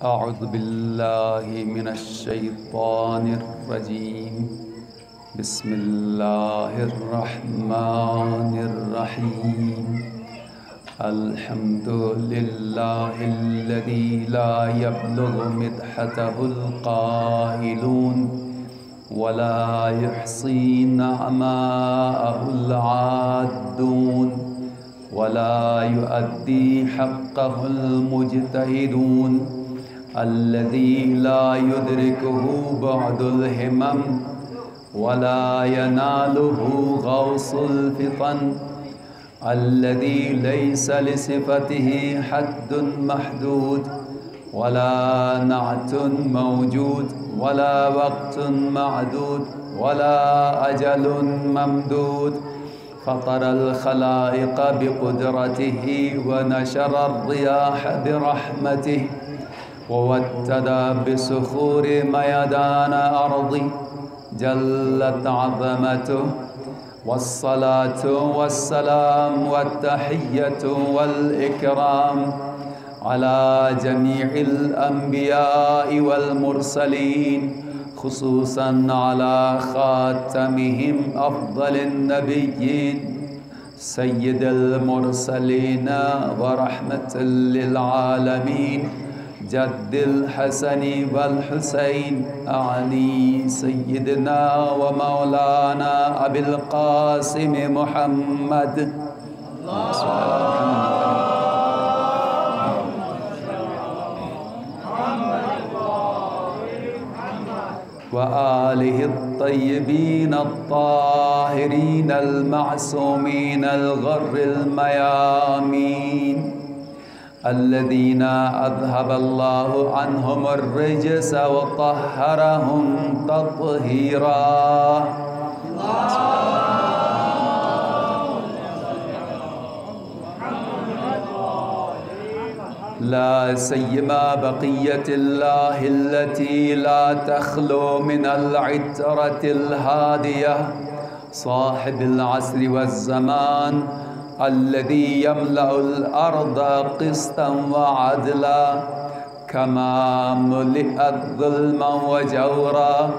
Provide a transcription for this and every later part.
اعوذ باللہ من الشیطان الرجیم بسم اللہ الرحمن الرحیم الحمد للہ الذی لا یبلغ مدحته القائلون ولا يحصي نعماءه العادون ولا يؤدي حقه المجتهدون الذي لا يدركه بعد الهمم ولا يناله غوص الفطن الذي ليس لصفته حد محدود ولا نعت موجود ولا وقت معدود ولا أجل ممدود فطر الخلائق بقدرته ونشر الرياح برحمته ووتد بسخور ميدان أرضه جلت عظمته والصلاة والسلام والتحية والإكرام على جميع الأنبياء والمرسلين خصوصا على خاتمهم أفضل النبيين سيد المرسلين ورحمة للعالمين جد الحسن والحسين أعني سيدنا ومولانا أبي القاسم محمد وآله الطيبين الطاهرين المعصومين الغر الميامين الذين أذهب الله عنهم الرجس وطهرهم تطهيرا لا سيما بقية الله التي لا تخلو من العترة الهادية صاحب العصر والزمان الذي يملأ الأرض قسطا وعدلا كما ملئت ظلما وجورا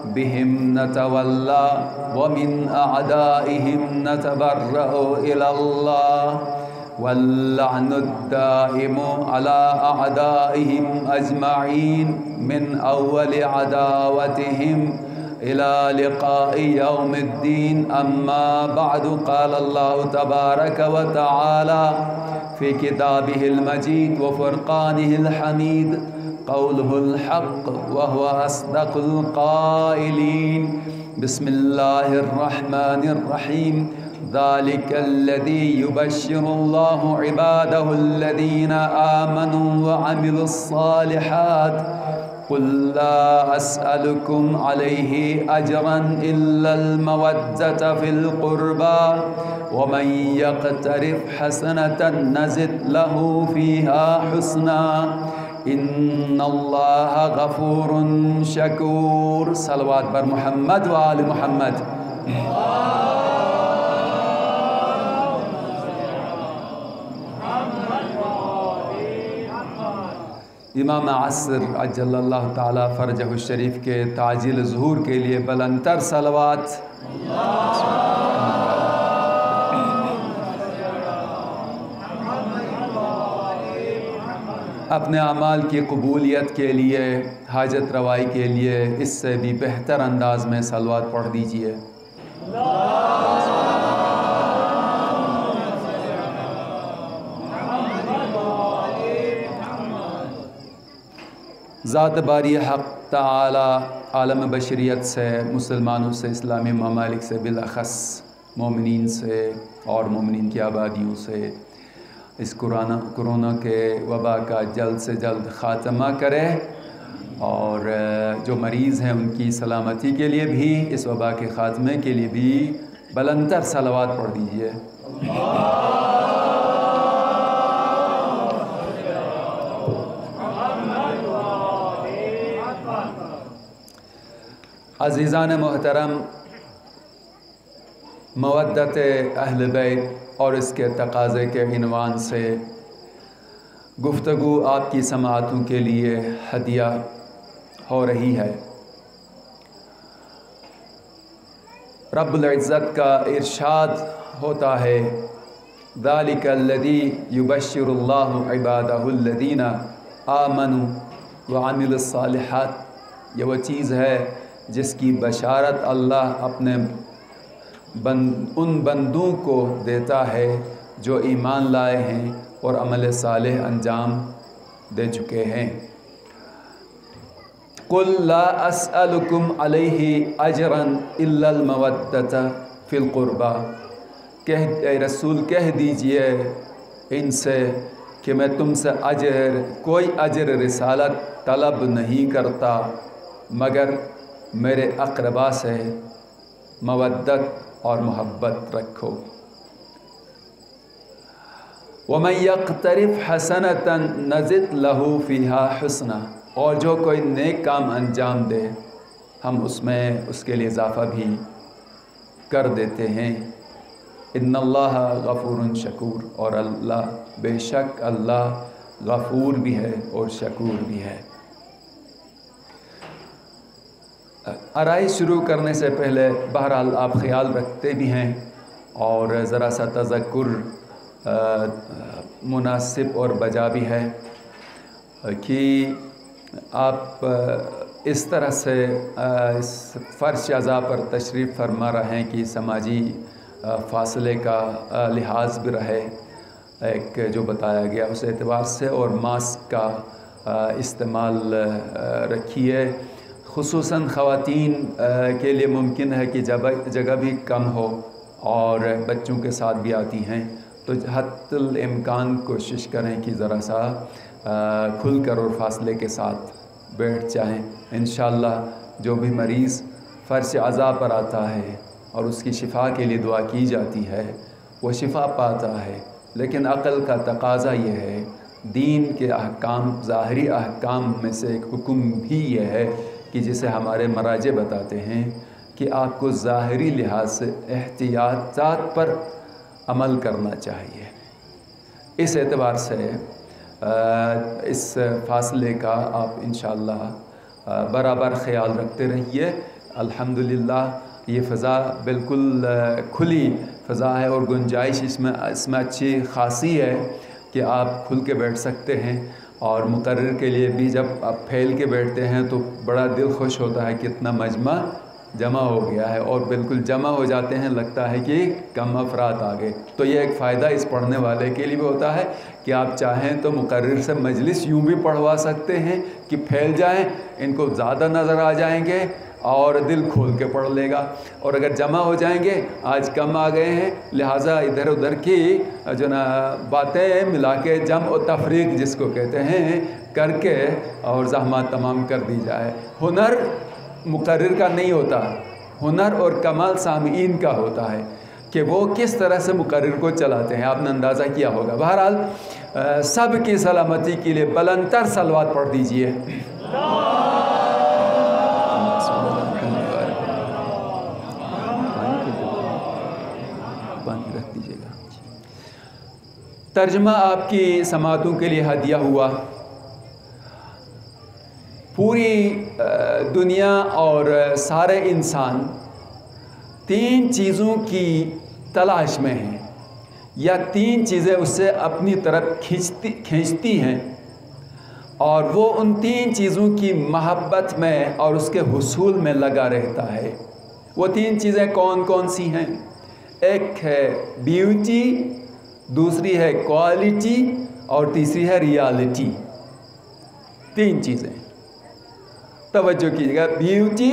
بهم نتولى ومن أعدائهم نتبرأ إلى الله واللعن الدائم على أعدائهم أجمعين من أول عداوتهم إلى لقاء يوم الدين أما بعد قال الله تبارك وتعالى في كتابه المجيد وفرقانه الحميد قوله الحق وهو أصدق القائلين بسم الله الرحمن الرحيم ذلك الذي يبشر الله عباده الذين آمنوا وعملوا الصالحات قل لا أسألكم عليه أجرا إلا المودة في القربى ومن يقترف حسنة نزد له فيها حسنا إن الله غفور شكور صلوات بر محمد وآل محمد امام عصر عجل اللہ تعالی فرجہ الشریف کے تعجیل ظہور کے لیے بلندتر صلوات اپنے اعمال کی قبولیت کے لیے حاجت روائی کے لیے اس سے بھی بہتر انداز میں صلوات پڑھ دیجئے ذات باری حق تعالی عالم بشریت سے مسلمانوں سے اسلامی ممالک سے بالاخص مومنین سے اور مومنین کی آبادیوں سے اس کرونا کے وبا کا جلد سے جلد خاتمہ کرے اور جو مریض ہیں ان کی سلامتی کے لیے بھی اس وبا کے خاتمے کے لیے بھی بلندتر صلوات پڑھ دیجئے عزیزان محترم، مودت اہل بیت اور اس کے تقاضے کے عنوان سے گفتگو آپ کی سماعتوں کے لیے ہدیہ ہو رہی ہے۔ رب العزت کا ارشاد ہوتا ہے ذَلِكَ الَّذِي يُبَشِّرُ اللَّهُ عِبَادَهُ الَّذِينَ آمَنُوا وَعَمِلُوا الصَّالِحَاتِ، یہ وہ چیز ہے جس کی بشارت اللہ اپنے ان بندوں کو دیتا ہے جو ایمان لائے ہیں اور عمل صالح انجام دے چکے ہیں۔ قُلْ لَا أَسْأَلُكُمْ عَلَيْهِ أَجْرًا إِلَّا الْمَوَدَّةَ فِي الْقُرْبَى، اے رسول کہہ دیجئے ان سے کہ میں تم سے کوئی اجر رسالت طلب نہیں کرتا مگر میرے اقربا سے مودت اور محبت رکھو۔ وَمَن يَقْتَرِفْ حَسَنَةً نَزِدْ لَهُ فِيهَا حُسْنًا، اور جو کوئی نیک کام انجام دے ہم اس میں اس کے لیے اضافہ بھی کر دیتے ہیں۔ ان اللہ غفور شکور، اور اللہ بے شک اللہ غفور بھی ہے اور شکور بھی ہے۔ آرائش شروع کرنے سے پہلے بہرحال آپ خیال رکھتے بھی ہیں اور ذرا سا تذکر مناسب اور بجا بھی ہے کہ آپ اس طرح سے اس فرش اعضاء پر تشریف فرما رہے ہیں کہ سماجی فاصلے کا لحاظ بھی رہے ایک جو بتایا گیا اس اعتبار سے، اور ماسک کا استعمال رکھیے، خصوصاً خواتین کے لیے ممکن ہے کہ جگہ بھی کم ہو اور بچوں کے ساتھ بھی آتی ہیں تو حتی الامکان کوشش کریں کہ ذرا سا کھل کر اور فاصلے کے ساتھ بیٹھ جائیں۔ انشاءاللہ جو بھی مریض فرش عزا پر آتا ہے اور اس کی شفا کے لیے دعا کی جاتی ہے وہ شفا پاتا ہے، لیکن عقل کا تقاضا یہ ہے، دین کے احکام ظاہری احکام میں سے ایک حکم بھی یہ ہے کہ جسے ہمارے مراجع بتاتے ہیں کہ آپ کو ظاہری لحاظ سے احتیاطات پر عمل کرنا چاہیے۔ اس اعتبار سے اس فاصلے کا آپ انشاءاللہ برابر خیال رکھتے رہیے۔ الحمدللہ یہ فضا بالکل کھلی فضا ہے اور گنجائش اس میں اچھی خاصی ہے کہ آپ کھل کے بیٹھ سکتے ہیں، اور مقرر کے لیے بھی جب آپ پھیل کے بیٹھتے ہیں تو بڑا دل خوش ہوتا ہے کہ اتنا مجمع جمع ہو گیا ہے، اور بالکل جمع ہو جاتے ہیں لگتا ہے کہ کم افراد آ گئے۔ تو یہ ایک فائدہ اس پڑھنے والے کے لیے بھی ہوتا ہے کہ آپ چاہیں تو مقرر سے مجلس یوں بھی پڑھوا سکتے ہیں کہ پھیل جائیں، ان کو زیادہ نظر آ جائیں گے اور دل کھول کے پڑھ لے گا، اور اگر جمع ہو جائیں گے آج کم آ گئے ہیں لہٰذا ادھر ادھر کی جو نا باتیں ملا کے جمع و تفریق جس کو کہتے ہیں کر کے اور زحمت تمام کر دی جائے۔ ہنر مقرر کا نہیں ہوتا، ہنر اور کمال سامعین کا ہوتا ہے کہ وہ کس طرح سے مقرر کو چلاتے ہیں، آپ نے اندازہ کیا ہوگا۔ بہرحال سب کی سلامتی کے لیے بلندتر صلوات پڑھ دیجئے۔ پانی رکھ دیجئے گا۔ ترجمہ آپ کی سماعتوں کے لیے ہدیہ ہوا۔ پوری دنیا اور سارے انسان تین چیزوں کی تلاش میں ہیں، یا تین چیزیں اس سے اپنی طرف کھینچتی ہیں، اور وہ ان تین چیزوں کی محبت میں اور اس کے حصول میں لگا رہتا ہے۔ وہ تین چیزیں کون کون سی ہیں؟ ایک ہے بیوٹی، دوسری ہے کوالٹی، اور تیسری ہے ریالٹی۔ تین چیزیں توجہ کیجیے گا، بیوٹی،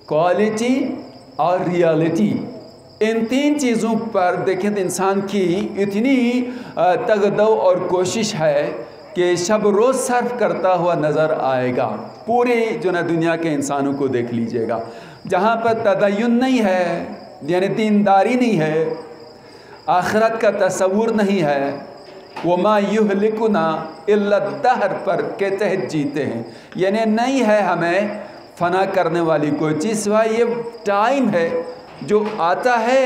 کوالٹی اور ریالٹی۔ ان تین چیزوں پر دیکھیں تو انسان کی اتنی تگدو اور کوشش ہے کہ شب روز صرف کرتا ہوا نظر آئے گا۔ پوری جو نا دنیا کے انسانوں کو دیکھ لیجئے گا، جہاں پر تدین نہیں ہے، یعنی دینداری نہیں ہے، آخرت کا تصور نہیں ہے، وَمَا يُهْلِكُنَا إِلَّا الدَّهْرِ پر کے تحت جیتے ہیں، یعنی نہیں ہے ہمیں فنا کرنے والی کوئی چیز سوائے یہ ٹائم ہے جو آتا ہے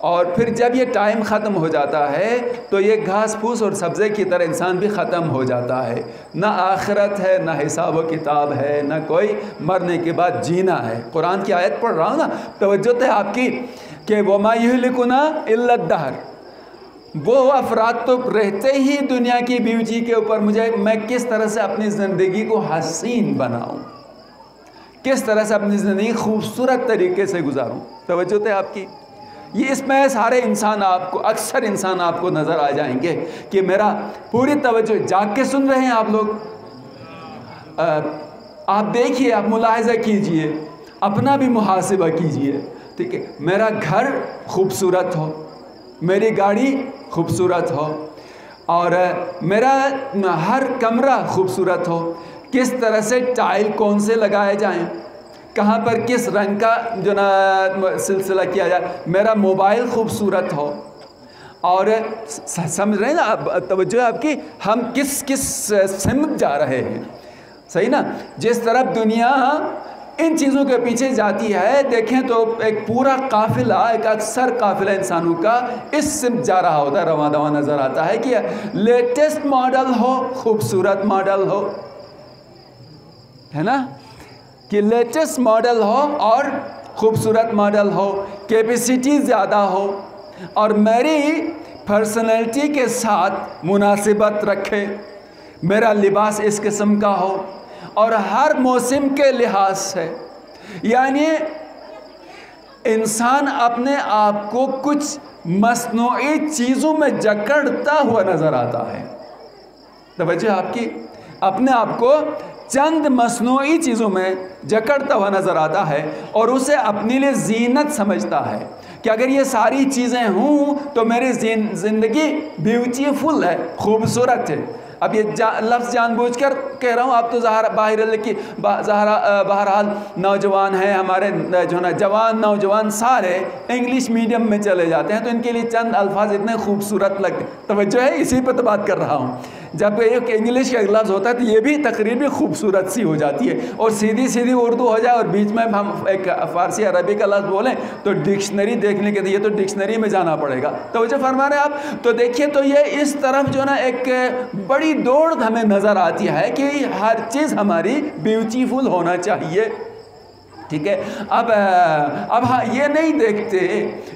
اور پھر جب یہ ٹائم ختم ہو جاتا ہے تو یہ گھاس پھوس اور سبزے کی طرح انسان بھی ختم ہو جاتا ہے. نہ آخرت ہے، نہ حساب و کتاب ہے، نہ کوئی مرنے کے بعد جینا ہے. قرآن کی آیت پڑھ رہا ہوں نا، توجہ ہے آپ کی کہ وَمَا يُهْلِكُنَا إِلَّا الدَّهْرُ. وہ افراد تو رہتے ہی دنیا کی بیوٹی کے اوپر، میں کس طرح سے اپنی زندگی کو حسین بناؤں، کس طرح سے اپنی زندگی خوبصورت طریقے سے گزاروں. توجہ ہے آپ کی. یہ اس میں سارے انسان آپ کو، اکثر انسان آپ کو نظر آ جائیں گے کہ میرا پوری توجہ. جاگ کے سن رہے ہیں آپ لوگ؟ آپ دیکھیے، آپ ملاحظہ کیجئے، اپنا بھی محاسبہ کیجئے. ٹھیک ہے، میرا گھر خوبصورت ہو، میری گاڑی خوبصورت ہو، اور میرا ہر کمرہ خوبصورت ہو. کس طرح سے ٹائل کون سے لگائے جائیں، کہاں پر کس رنگ کا جو نا سلسلہ کیا جائے. میرا موبائل خوبصورت ہو، اور سمجھ رہے ہیں نا، توجہ آپ کی، ہم کس سمت جا رہے ہیں. صحیح نا؟ جس طرف دنیا ان چیزوں کے پیچھے جاتی ہے، دیکھیں تو ایک پورا قافلہ، ایک اکثر قافلہ انسانوں کا اس سمت جا رہا ہوتا ہے، رواں دواں نظر آتا ہے کہ لیٹسٹ ماڈل ہو، خوبصورت ماڈل ہو، ہے نا، کہ لیٹسٹ ماڈل ہو اور خوبصورت ماڈل ہو، کیپیسٹی زیادہ ہو، اور میری پرسنالٹی کے ساتھ مناسبت رکھے. میرا لباس اس قسم کا ہو اور ہر موسم کے لحاظ سے. یعنی انسان اپنے آپ کو کچھ مصنوعی چیزوں میں جکڑتا ہوا نظر آتا ہے. توجہ آپ کی، اپنے آپ کو چند مصنوعی چیزوں میں جکڑتا ہوا نظر آتا ہے، اور اسے اپنے لیے زینت سمجھتا ہے کہ اگر یہ ساری چیزیں ہوں تو میری زندگی بیوٹیفل ہے، خوبصورت ہے. اب یہ لفظ جان بوجھ کر کہہ رہا ہوں، آپ تو بہرحال نوجوان ہیں ہمارے، جو ہے نا جوان نوجوان سارے انگلش میڈیم میں چلے جاتے ہیں، تو ان کے لیے چند الفاظ اتنے خوبصورت لگتے. توجہ ہے، اسی پہ تو بات کر رہا ہوں. جب ایک انگلش کا لفظ ہوتا ہے تو یہ بھی تقریر بھی خوبصورت سی ہو جاتی ہے، اور سیدھی اردو ہو جائے اور بیچ میں ہم ایک فارسی عربی کا لفظ بولیں تو ڈکشنری دیکھنے کے لیے تو ڈکشنری میں جانا پڑے گا. توجہ فرما رہے ہیں آپ؟ تو دیکھیے، تو یہ اس طرف جو نا ایک بڑی دوڑ ہمیں نظر آتی ہے کہ ہر چیز ہماری بیوٹیفل ہونا چاہیے. ٹھیک ہے، اب ہاں یہ نہیں دیکھتے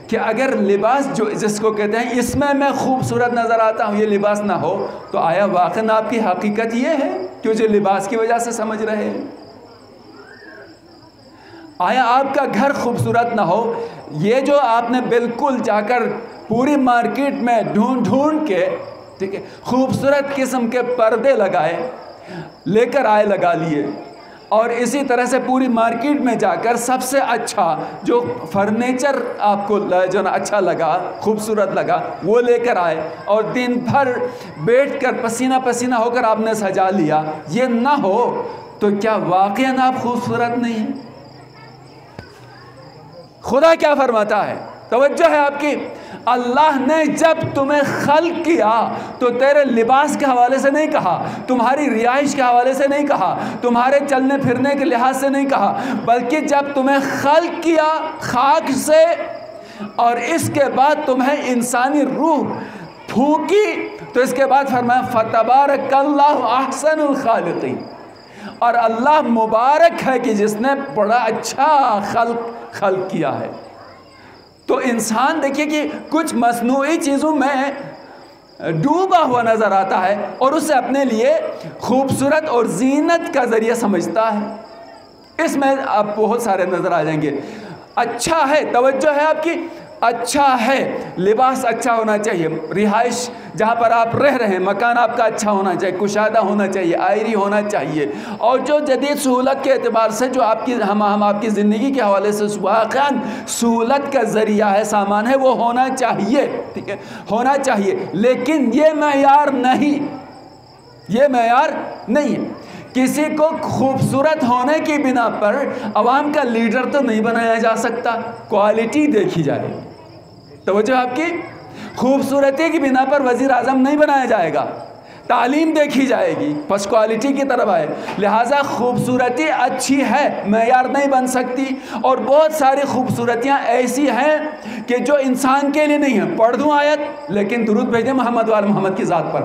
کہ اگر لباس جو جس کو کہتے ہیں اس میں خوبصورت نظر آتا ہوں، یہ لباس نہ ہو تو آیا واقعاً آپ کی حقیقت یہ ہے کہ مجھے لباس کی وجہ سے سمجھ رہے ہیں؟ آیا آپ کا گھر خوبصورت نہ ہو، یہ جو آپ نے بالکل جا کر پوری مارکیٹ میں ڈھونڈ کے، ٹھیک ہے، خوبصورت قسم کے پردے لے کر آئے، لگا لیے، اور اسی طرح سے پوری مارکیٹ میں جا کر سب سے اچھا جو فرنیچر آپ کو جو نا اچھا لگا، خوبصورت لگا، وہ لے کر آئے، اور دن بھر بیٹھ کر پسینہ پسینہ ہو کر آپ نے سجا لیا. یہ نہ ہو تو کیا واقعاً آپ خوبصورت نہیں ہیں؟ خدا کیا فرماتا ہے؟ توجہ ہے آپ کی، اللہ نے جب تمہیں خلق کیا تو تیرے لباس کے حوالے سے نہیں کہا، تمہاری رہائش کے حوالے سے نہیں کہا، تمہارے چلنے پھرنے کے لحاظ سے نہیں کہا، بلکہ جب تمہیں خلق کیا خاک سے، اور اس کے بعد تمہیں انسانی روح پھونکی، تو اس کے بعد فرمایا فَتَبَارَكَ اللَّهُ أَحْسَنُ الْخَالِقِينَ. اور اللہ مبارک ہے کہ جس نے بڑا اچھا خلق کیا ہے. تو انسان دیکھیے کہ کچھ مصنوعی چیزوں میں ڈوبا ہوا نظر آتا ہے، اور اسے اپنے لیے خوبصورت اور زینت کا ذریعہ سمجھتا ہے. اس میں آپ بہت سارے نظر آ جائیں گے. اچھا ہے، توجہ ہے آپ کی، اچھا ہے، لباس اچھا ہونا چاہیے، رہائش جہاں پر آپ رہ رہے ہیں مکان آپ کا اچھا ہونا چاہیے، کشادہ ہونا چاہیے، آئری ہونا چاہیے، اور جو جدید سہولت کے اعتبار سے جو آپ کی ہم آپ کی زندگی کے حوالے سے واقعاً سہولت کا ذریعہ ہے، سامان ہے، وہ ہونا چاہیے. ٹھیک ہے، ہونا چاہیے، لیکن یہ معیار نہیں، یہ معیار نہیں ہے. کسی کو خوبصورت ہونے کی بنا پر عوام کا لیڈر تو نہیں بنایا جا سکتا، کوالٹی دیکھی جائے. توجہ آپ کی، خوبصورتی کی بنا پر وزیر اعظم نہیں بنایا جائے گا، تعلیم دیکھی جائے گی، بس کوالٹی کی طرف آئے. لہٰذا خوبصورتی اچھی ہے، معیار نہیں بن سکتی. اور بہت ساری خوبصورتیاں ایسی ہیں کہ جو انسان کے لیے نہیں ہیں. پڑھ دوں آیت، لیکن درود بھیج دیں محمد وال محمد کی ذات پر.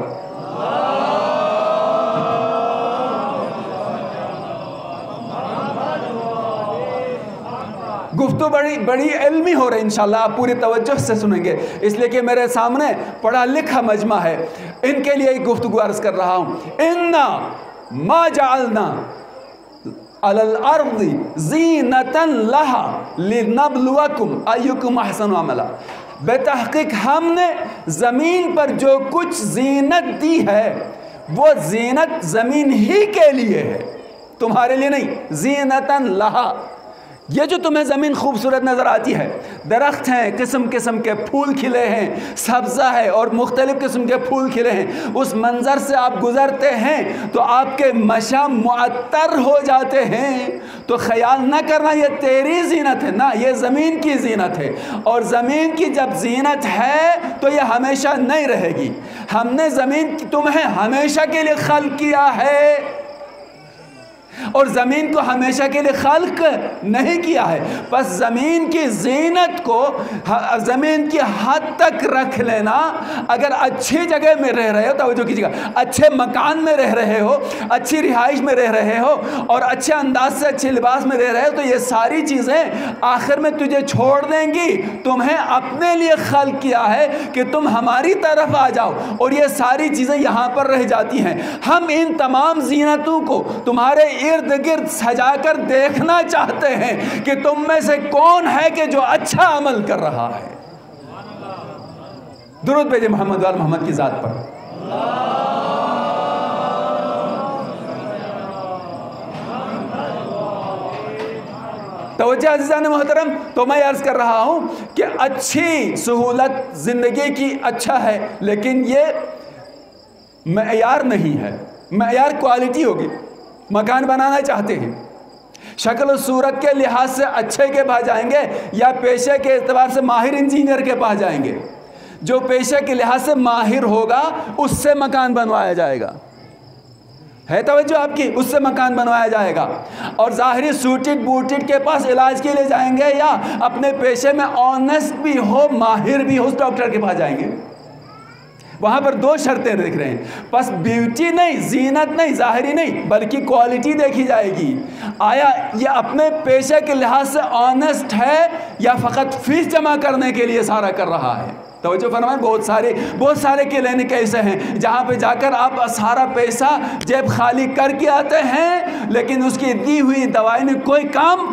گفتگو بڑی علمی ہو رہی، انشاءاللہ آپ پوری توجہ سے سنیں گے، اس لیے کہ میرے سامنے پڑھا لکھا مجمع ہے. ان کے لیے ایک گفتگو عرض کر رہا ہوں. اِنَّا مَا جَعَلْنَا عَلَى الْأَرْضِ زِينَةً لَهَا لِنَبْلُوَكُمْ أَيُّكُمْ أَحْسَنُ عَمَلًا. بے تحقیق ہم نے زمین پر جو کچھ زینت دی ہے وہ زینت زمین ہی کے لیے ہے، تمہارے لیے نہیں. زینتاً لہا، یہ جو تمہیں زمین خوبصورت نظر آتی ہے، درخت ہیں، قسم قسم کے پھول کھلے ہیں، سبزہ ہے اور مختلف قسم کے پھول کھلے ہیں، اس منظر سے آپ گزرتے ہیں تو آپ کے مشام معطر ہو جاتے ہیں. تو خیال نہ کرنا یہ تیری زینت ہے، نہ، یہ زمین کی زینت ہے. اور زمین کی جب زینت ہے تو یہ ہمیشہ نہیں رہے گی. ہم نے زمین تمہیں ہمیشہ کے لیے خلق کیا ہے اور زمین کو ہمیشہ کے لیے خلق نہیں کیا ہے. بس زمین کی زینت کو زمین کی حد تک رکھ لینا. اگر اچھی جگہ میں رہ رہے ہو، توجہ کیجیے گا، اچھے مکان میں رہ رہے ہو، اچھی رہائش میں رہ رہے ہو اور اچھے انداز سے اچھے لباس میں رہ رہے ہو، تو یہ ساری چیزیں آخر میں تجھے چھوڑ دیں گی. تمہیں اپنے لیے خلق کیا ہے کہ تم ہماری طرف آ جاؤ، اور یہ ساری چیزیں یہاں پر رہ جاتی ہیں. ہم ان تمام زینتوں کو تمہارے ارد گرد سجا کر دیکھنا چاہتے ہیں کہ تم میں سے کون ہے کہ جو اچھا عمل کر رہا ہے. درود بھیجے محمد وال محمد کی ذات پر. توجہ عزیزان محترم، تو میں عرض کر رہا ہوں کہ اچھی سہولت زندگی کی اچھا ہے، لیکن یہ معیار نہیں ہے. معیار کوالٹی ہوگی. مکان بنانا چاہتے ہیں، شکل و صورت کے لحاظ سے اچھے کے پاس جائیں گے یا پیشے کے اعتبار سے ماہر انجینئر کے پاس جائیں گے؟ جو پیشے کے لحاظ سے ماہر ہوگا اس سے مکان بنوایا جائے گا. ہے توجہ آپ کی؟ اس سے مکان بنوایا جائے گا. اور ظاہری سوٹڈ بوٹڈ کے پاس علاج کے لیے جائیں گے یا اپنے پیشے میں آنیسٹ بھی ہو، ماہر بھی ہو، اس ڈاکٹر کے پاس جائیں گے؟ وہاں پر دو شرطیں دیکھ رہے ہیں. بس بیوٹی نہیں، زینت نہیں، ظاہری نہیں، بلکہ کوالٹی دیکھی جائے گی. آیا یہ اپنے پیشے کے لحاظ سے آنیسٹ ہے یا فقط فیس جمع کرنے کے لیے سارا کر رہا ہے؟ توجہ فرمائیں. بہت سارے کلینک ایسے ہیں جہاں پہ جا کر آپ سارا پیسہ جیب خالی کر کے آتے ہیں، لیکن اس کی دی ہوئی دوائی نے کوئی کام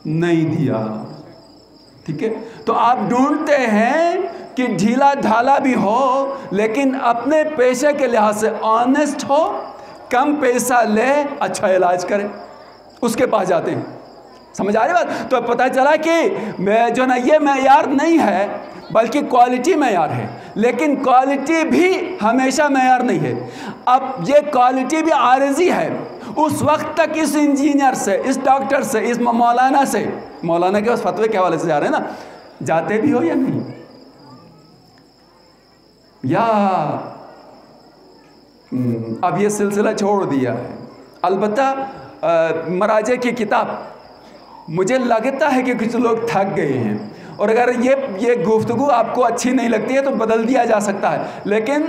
نہیں دیا. ٹھیک ہے؟ تو آپ ڈھونڈتے ہیں کہ ڈھیلا ڈھالا بھی ہو لیکن اپنے پیشے کے لحاظ سے آنیسٹ ہو، کم پیسہ لے، اچھا علاج کرے، اس کے پاس جاتے ہیں. سمجھ آ رہی بات؟ تو پتہ چلا کہ جو نا یہ معیار نہیں ہے بلکہ کوالٹی معیار ہے. لیکن کوالٹی بھی ہمیشہ معیار نہیں ہے. اب یہ کوالٹی بھی عارضی ہے. اس وقت تک اس انجینئر سے، اس ڈاکٹر سے، اس مولانا سے، مولانا کے پاس فتوے کے حوالے سے جا رہے ہیں نا، جاتے بھی ہو یا نہیں؟ یا اب یہ سلسلہ چھوڑ دیا ہے؟ البتہ مراجع کی کتاب، مجھے لگتا ہے کہ کچھ لوگ تھک گئے ہیں، اور اگر یہ گفتگو آپ کو اچھی نہیں لگتی ہے تو بدل دیا جا سکتا ہے. لیکن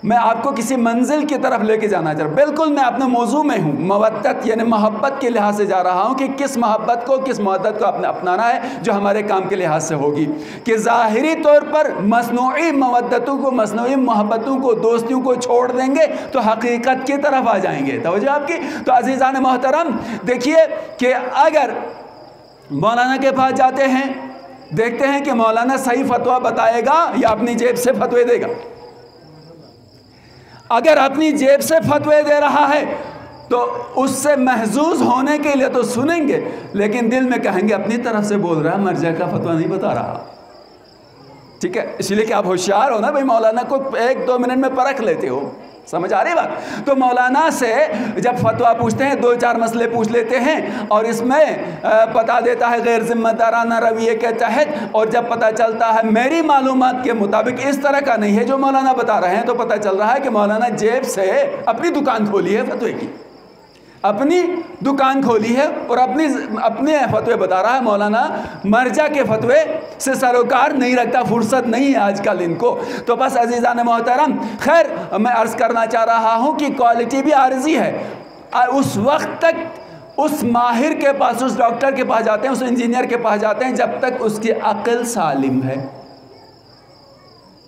میں آپ کو کسی منزل کی طرف لے کے جانا چاہ رہا ہوں. بالکل میں اپنے موضوع میں ہوں، مودت یعنی محبت کے لحاظ سے جا رہا ہوں کہ کس محبت کو، کس مودت کو اپنانا ہے جو ہمارے کام کے لحاظ سے ہوگی. کہ ظاہری طور پر مصنوعی مودتوں کو، مصنوعی محبتوں کو، دوستیوں کو چھوڑ دیں گے تو حقیقت کی طرف آ جائیں گے. توجہ آپ کی؟ تو عزیزان محترم دیکھیے کہ اگر مولانا کے پاس جاتے ہیں، دیکھتے ہیں کہ مولانا صحیح فتویٰ بتائے گا یا اپنی جیب سے فتوے دے گا. اگر اپنی جیب سے فتوے دے رہا ہے تو اس سے محظوظ ہونے کے لیے تو سنیں گے، لیکن دل میں کہیں گے اپنی طرف سے بول رہا ہے، مرجع کا فتویٰ نہیں بتا رہا. ٹھیک ہے؟ اس لیے کہ آپ ہوشیار ہو نا بھائی، مولانا کو 1-2 منٹ میں پرکھ لیتے ہو. سمجھ آ رہی بات؟ تو مولانا سے جب فتویٰ پوچھتے ہیں 2-4 مسئلے پوچھ لیتے ہیں اور اس میں بتا دیتا ہے غیر ذمہ دارانہ رویے کے تحت، اور جب پتہ چلتا ہے میری معلومات کے مطابق اس طرح کا نہیں ہے جو مولانا بتا رہے ہیں، تو پتہ چل رہا ہے کہ مولانا جیب سے اپنی دکان کھولی ہے فتوے کی، اپنی دکان کھولی ہے اور اپنے فتوے بتا رہا ہے۔ مولانا مرجع کے فتوے سے سروکار نہیں رکھتا، فرصت نہیں ہے آج کل ان کو۔ تو بس عزیزان محترم، خیر میں عرض کرنا چاہ رہا ہوں کہ کوالٹی بھی عارضی ہے۔ اس وقت تک اس ماہر کے پاس، اس ڈاکٹر کے پاس جاتے ہیں، اس انجینئر کے پاس جاتے ہیں جب تک اس کی عقل سالم ہے،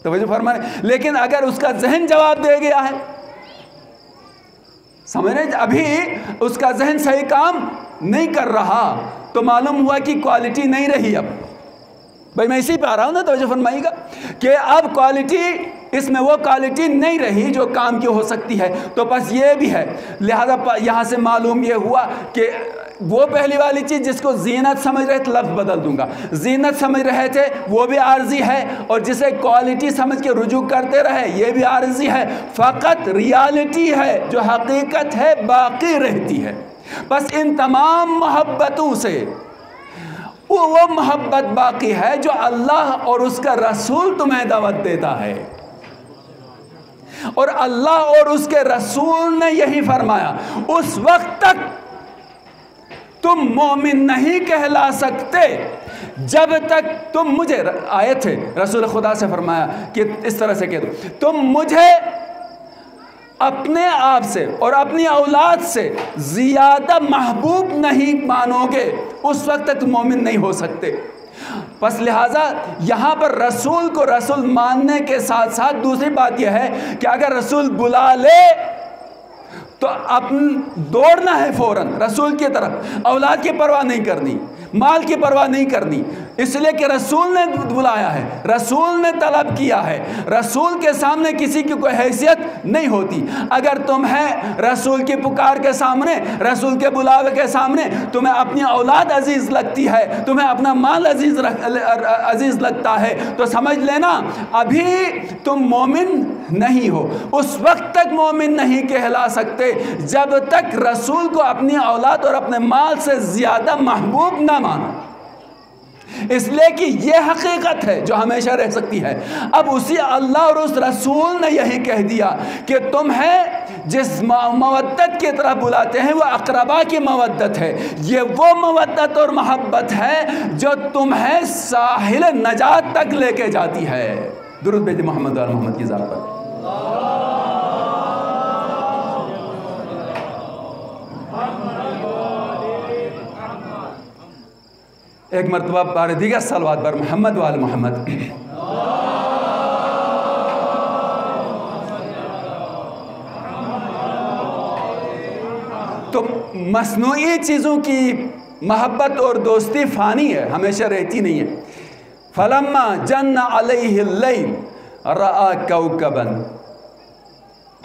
توجہ فرمائیں۔ لیکن اگر اس کا ذہن جواب دے گیا ہے، سمجھ رہے ہیں، ابھی اس کا ذہن صحیح کام نہیں کر رہا، تو معلوم ہوا کہ کوالٹی نہیں رہی۔ اب بھائی میں اسی پہ آ رہا ہوں نا، توجہ فرمائیے گا کہ اب کوالٹی، اس میں وہ کوالٹی نہیں رہی جو کام کی ہو سکتی ہے۔ تو بس یہ بھی ہے، لہذا یہاں سے معلوم یہ ہوا کہ وہ پہلی والی چیز جس کو زینت سمجھ رہے تھے، لفظ بدل دوں گا، زینت سمجھ رہے تھے وہ بھی عارضی ہے، اور جسے کوالٹی سمجھ کے رجوع کرتے رہے یہ بھی عارضی ہے۔ فقط ریالٹی ہے جو حقیقت ہے باقی رہتی ہے۔ بس ان تمام محبتوں سے وہ محبت باقی ہے جو اللہ اور اس کا رسول تمہیں دعوت دیتا ہے، اور اللہ اور اس کے رسول نے یہی فرمایا، اس وقت تک تم مومن نہیں کہلا سکتے جب تک تم مجھے، آئے تھے رسول خدا سے فرمایا کہ اس طرح سے کہہ دو، تم مجھے اپنے آپ سے اور اپنی اولاد سے زیادہ محبوب نہیں مانو گے، اس وقت تک تم مومن نہیں ہو سکتے۔ بس لہٰذا یہاں پر رسول کو رسول ماننے کے ساتھ ساتھ دوسری بات یہ ہے کہ اگر رسول بلا لے تو دوڑنا ہے فوراً رسول کی طرف، اولاد کی پرواہ نہیں کرنی، مال کی پرواہ نہیں کرنی، اس لیے کہ رسول نے بلایا ہے، رسول نے طلب کیا ہے، رسول کے سامنے کسی کی کوئی حیثیت نہیں ہوتی۔ اگر تمہیں رسول کی پکار کے سامنے، رسول کے بلاوے کے سامنے تمہیں اپنی اولاد عزیز لگتی ہے، تمہیں اپنا مال عزیز لگتا ہے، تو سمجھ لینا ابھی تم مومن نہیں ہو، اس وقت تک مومن نہیں کہلا سکتے جب تک رسول کو اپنی اولاد اور اپنے مال سے زیادہ محبوب نہ مانو، اس لیے کہ یہ حقیقت ہے جو ہمیشہ رہ سکتی ہے۔ اب اسی اللہ اور اس رسول نے یہی کہہ دیا کہ تمہیں جس مودت کی طرح بلاتے ہیں وہ اقربا کی مودت ہے، یہ وہ مودت اور محبت ہے جو تمہیں ساحل نجات تک لے کے جاتی ہے۔ درود بھیجئے محمد وآل محمد کی ذات پر۔ ایک مرتبہ بار دیگر صلوات بر محمد وآل محمد۔ تو مصنوعی چیزوں کی محبت اور دوستی فانی ہے، ہمیشہ رہتی نہیں ہے۔ فلما جن علیہ اللیل رأى کوکبا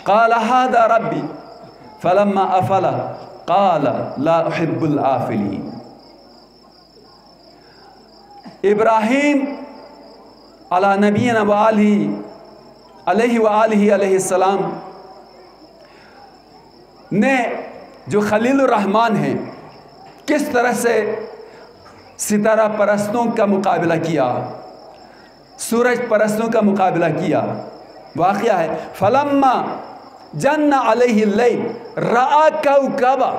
قال هذا ربی فلما افل قال لا احب الآفلین۔ ابراہیم علی نبینا علیہ السلام نے جو خلیل الرحمن ہیں کس طرح سے ستارہ پرستوں کا مقابلہ کیا، سورج پرستوں کا مقابلہ کیا، واقعہ ہے فلما جن علیہ اللیل رأى کوکبا،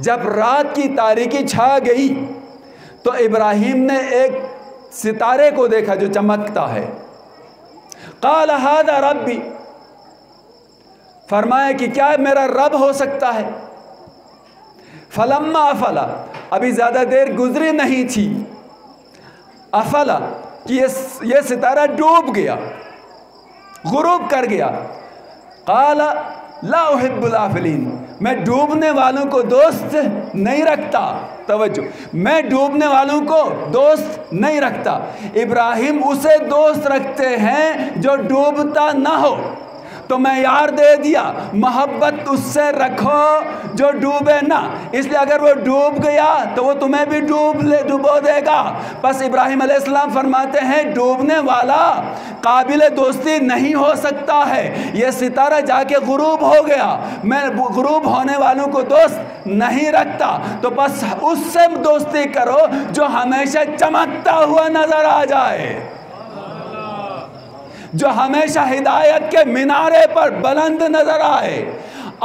جب رات کی تاریکی چھا گئی تو ابراہیم نے ایک ستارے کو دیکھا جو چمکتا ہے۔ قال هذا ربی، فرمایا کہ کیا میرا رب ہو سکتا ہے؟ فلما افلا، ابھی زیادہ دیر گزری نہیں تھی، افلا کہ یہ ستارہ ڈوب گیا، غروب کر گیا۔ قال لا احب الآفلین، میں ڈوبنے والوں کو دوست نہیں رکھتا، توجہ، میں ڈوبنے والوں کو دوست نہیں رکھتا۔ ابراہیم اسے دوست رکھتے ہیں جو ڈوبتا نہ ہو۔ تو معیار دے دیا، محبت اس سے رکھو جو ڈوبے نہ، اس لیے اگر وہ ڈوب گیا تو وہ تمہیں بھی ڈوبو دے گا۔ بس ابراہیم علیہ السلام فرماتے ہیں ڈوبنے والا قابل دوستی نہیں ہو سکتا ہے، یہ ستارہ جا کے غروب ہو گیا، میں غروب ہونے والوں کو دوست نہیں رکھتا، تو بس اس سے دوستی کرو جو ہمیشہ چمکتا ہوا نظر آ جائے، جو ہمیشہ ہدایت کے مینارے پر بلند نظر آئے،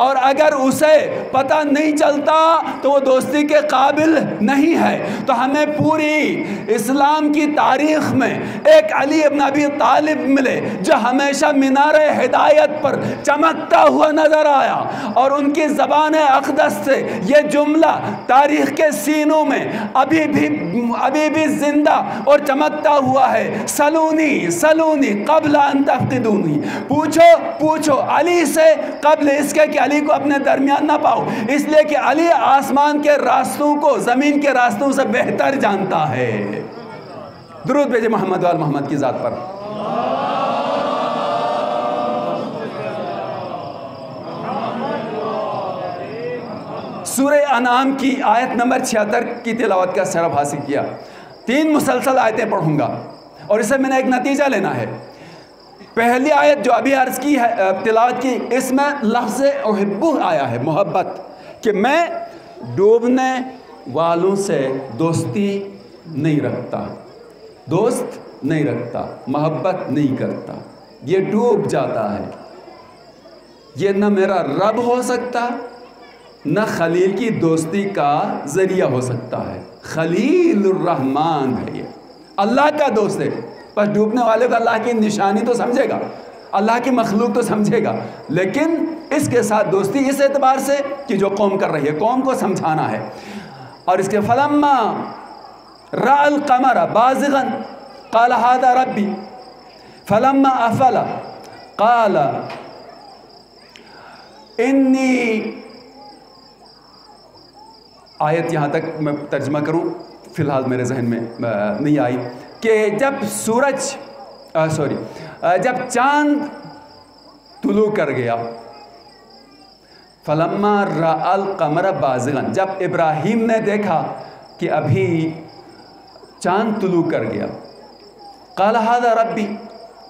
اور اگر اسے پتہ نہیں چلتا تو وہ دوستی کے قابل نہیں ہے۔ تو ہمیں پوری اسلام کی تاریخ میں ایک علی ابن ابی طالب ملے جو ہمیشہ مینار ہدایت پر چمکتا ہوا نظر آیا، اور ان کی زبان اقدس سے یہ جملہ تاریخ کے سینوں میں ابھی بھی زندہ اور چمکتا ہوا ہے، سلونی سلونی قبل ان تفقدونی، پوچھو علی سے قبل اس کے کہ علی کو اپنے درمیان نہ پاؤ، اس لیے کہ علی آسمان کے راستوں کو زمین کے راستوں سے بہتر جانتا ہے۔ درود بھیجے محمد وآل محمد کی ذات پر۔ سورہ انعام کی آیت نمبر 76 کی تلاوت کا شرف حاصل کیا۔ 3 مسلسل آیتیں پڑھوں گا اور اسے میں نے ایک نتیجہ لینا ہے۔ پہلی آیت جو ابھی عرض کی ہے تلاوت کی، اس میں لفظ احبو آیا ہے، محبت، کہ میں ڈوبنے والوں سے دوستی نہیں رکھتا، دوست نہیں رکھتا، محبت نہیں کرتا، یہ ڈوب جاتا ہے، یہ نہ میرا رب ہو سکتا نہ خلیل کی دوستی کا ذریعہ ہو سکتا ہے۔ خلیل الرحمن ہے، یہ اللہ کا دوست ہے۔ بس ڈوبنے والے کو اللہ کی نشانی تو سمجھے گا، اللہ کی مخلوق تو سمجھے گا، لیکن اس کے ساتھ دوستی اس اعتبار سے کہ جو قوم کر رہی ہے، قوم کو سمجھانا ہے۔ اور اس کے فلما رأى القمر بازغا قال هذا ربي فلما افل قال انی، آیت یہاں تک میں ترجمہ کروں، فی الحال میرے ذہن میں نہیں آئی، کہ جب جب چاند طلوع کر گیا، فلما رأى القمر بازغا، جب ابراہیم نے دیکھا کہ ابھی چاند طلوع کر گیا، قال هذا ربی،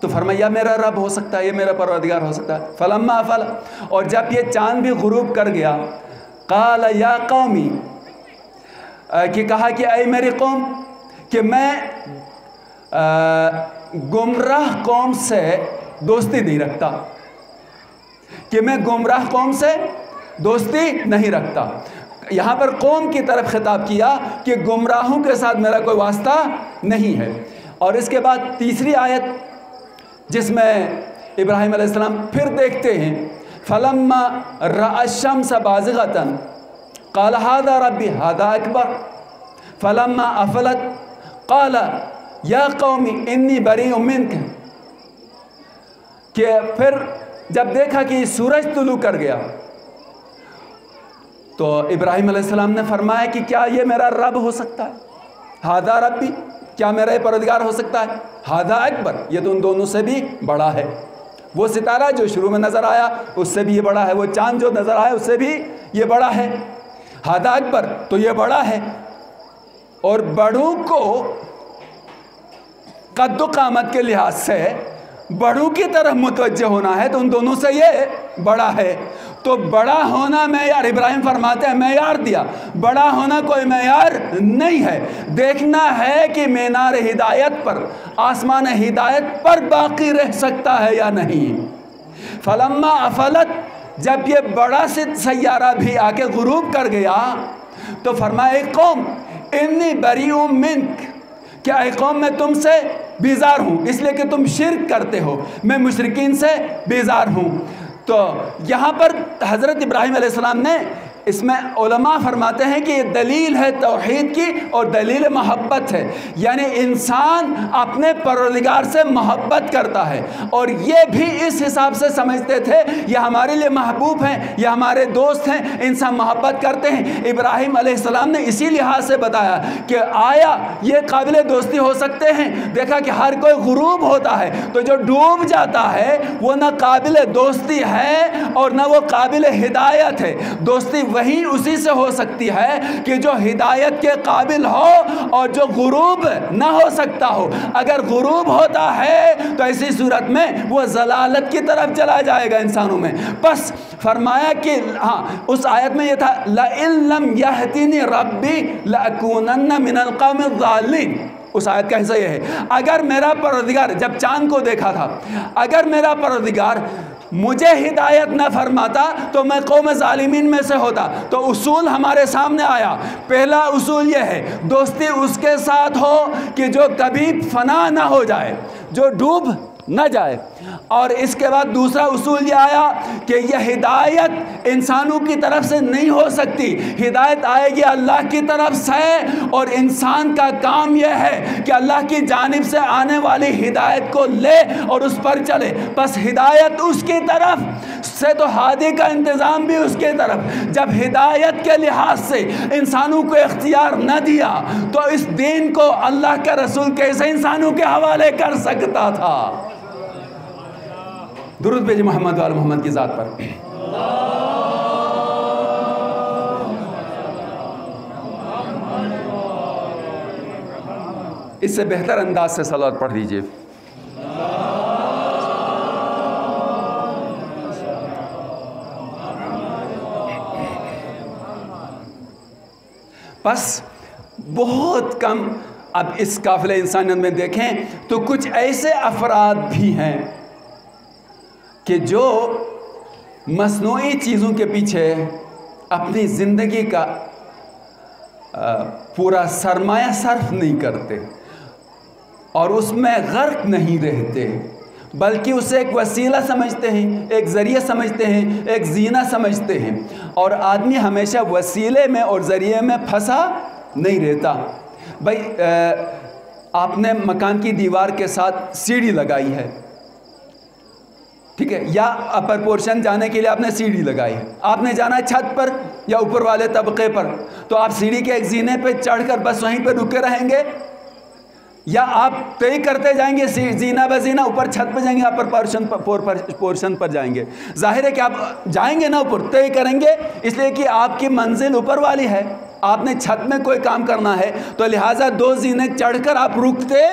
تو فرمایا میرا رب ہو سکتا ہے، یہ میرا پروردگار ہو سکتا ہے۔ فلما افل، اور جب یہ چاند بھی غروب کر گیا، قال یا قومی، کہ کہا کہ اے میری قوم، کہ میں گمراہ قوم سے دوستی نہیں رکھتا، کہ میں گمراہ قوم سے دوستی نہیں رکھتا۔ یہاں پر قوم کی طرف خطاب کیا کہ گمراہوں کے ساتھ میرا کوئی واسطہ نہیں ہے۔ اور اس کے بعد تیسری آیت جس میں ابراہیم علیہ السلام پھر دیکھتے ہیں، فلما رأى الشمس بازغة قال هذا ربي هذا اکبر فلما افلت قال یا قوم انی بریء منک، کہ پھر جب دیکھا کہ سورج طلوع کر گیا تو ابراہیم علیہ السلام نے فرمایا کہ کیا یہ میرا رب ہو سکتا ہے، ہذا ربی، کیا میرا یہ پروردگار ہو سکتا ہے، ہذا اکبر، یہ تو ان دونوں سے بھی بڑا ہے، وہ ستارہ جو شروع میں نظر آیا اس سے بھی یہ بڑا ہے، وہ چاند جو نظر آیا اس سے بھی یہ بڑا ہے، ہذا اکبر، تو یہ بڑا ہے۔ اور بڑوں کو قد و قامت کے لحاظ سے بڑوں کی طرف متوجہ ہونا ہے تو ان دونوں سے یہ بڑا ہے۔ تو بڑا ہونا معیار، ابراہیم فرماتے ہیں معیار دیا، بڑا ہونا کوئی معیار نہیں ہے، دیکھنا ہے کہ مینار ہدایت پر، آسمان ہدایت پر باقی رہ سکتا ہے یا نہیں۔ فلما افلت، جب یہ بڑا سیارہ بھی آ کے غروب کر گیا تو فرمایا اے قوم انی بریء منک، کیا اے قوم میں تم سے بیزار ہوں، اس لیے کہ تم شرک کرتے ہو، میں مشرکین سے بیزار ہوں۔ تو یہاں پر حضرت ابراہیم علیہ السلام نے اس میں علماء فرماتے ہیں کہ یہ دلیل ہے توحید کی اور دلیل محبت ہے، یعنی انسان اپنے پروردگار سے محبت کرتا ہے، اور یہ بھی اس حساب سے سمجھتے تھے یہ ہمارے لیے محبوب ہیں، یہ ہمارے دوست ہیں، ان سے محبت کرتے ہیں۔ ابراہیم علیہ السلام نے اسی لحاظ سے بتایا کہ آیا یہ قابل دوستی ہو سکتے ہیں؟ دیکھا کہ ہر کوئی غروب ہوتا ہے، تو جو ڈوب جاتا ہے وہ نہ قابل دوستی ہے اور نہ وہ قابل ہدایت ہے۔ دوستی وہی اسی سے ہو سکتی ہے کہ جو ہدایت کے قابل ہو اور جو غروب نہ ہو سکتا ہو۔ اگر غروب ہوتا ہے تو ایسی صورت میں وہ ضلالت کی طرف چلا جائے گا انسانوں میں۔ بس فرمایا کہ ہاں اس آیت میں یہ تھا لَإِن لَمْ يَهْدِنِ رَبِّي لَأَكُونَنَّ مِنَ الْقَوْمِ الضَّالِّينَ۔ اس آیت کا حصہ یہ ہے، اگر میرا پروردگار، جب چاند کو دیکھا تھا، اگر میرا پروردگار مجھے ہدایت نہ فرماتا تو میں قوم ظالمین میں سے ہوتا۔ تو اصول ہمارے سامنے آیا۔ پہلا اصول یہ ہے دوستی اس کے ساتھ ہو کہ جو کبھی فنا نہ ہو جائے، جو ڈوب نہ جائے، اور اس کے بعد دوسرا اصول یہ آیا کہ یہ ہدایت انسانوں کی طرف سے نہیں ہو سکتی، ہدایت آئے گی اللہ کی طرف سے، اور انسان کا کام یہ ہے کہ اللہ کی جانب سے آنے والی ہدایت کو لے اور اس پر چلے۔ بس ہدایت اس کی طرف سے تو ہادی کا انتظام بھی اس کی طرف۔ جب ہدایت کے لحاظ سے انسانوں کو اختیار نہ دیا تو اس دین کو اللہ کا رسول کیسے انسانوں کے حوالے کر سکتا تھا؟ درود بھیجیں محمد وآل محمد کی ذات پر۔ اس سے بہتر انداز سے صلوات پڑھ دیجئے۔ بس بہت کم اب اس قافلہ انسانیت میں دیکھیں تو کچھ ایسے افراد بھی ہیں کہ جو مصنوعی چیزوں کے پیچھے اپنی زندگی کا پورا سرمایہ صرف نہیں کرتے اور اس میں غرق نہیں رہتے، بلکہ اسے ایک وسیلہ سمجھتے ہیں، ایک ذریعہ سمجھتے ہیں، ایک زینہ سمجھتے ہیں، اور آدمی ہمیشہ وسیلے میں اور ذریعے میں پھنسا نہیں رہتا۔ بھائی آپ نے مکان کی دیوار کے ساتھ سیڑھی لگائی ہے، ٹھیک ہے، یا اپر پورشن جانے کے لیے آپ نے سیڑھی لگائی ہے، آپ نے جانا ہے چھت پر یا اوپر والے طبقے پر، تو آپ سیڑھی کے ایک زینے پہ چڑھ کر بس وہیں پہ رکے رہیں گے، یا آپ طے کرتے جائیں گے زینہ بزینہ اوپر چھت پہ جائیں گے، اپر پورشن پر جائیں گے؟ ظاہر ہے کہ آپ جائیں گے نا اوپر، طے کریں گے، اس لیے کہ آپ کی منزل اوپر والی ہے، آپ نے چھت میں کوئی کام کرنا ہے، تو لہٰذا دو زینے چڑھ کر آپ رکتے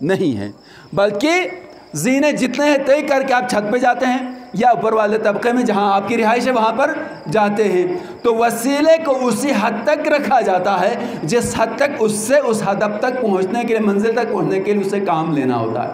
نہیں ہیں، بلکہ زینے جتنے ہیں طے کر کے آپ چھت پہ جاتے ہیں یا اوپر والے طبقے میں جہاں آپ کی رہائش ہے وہاں پر جاتے ہیں۔ تو وسیلے کو اسی حد تک رکھا جاتا ہے جس حد تک اس سے اس ہدف تک پہنچنے کے لیے، منزل تک پہنچنے کے لیے اسے کام لینا ہوتا ہے۔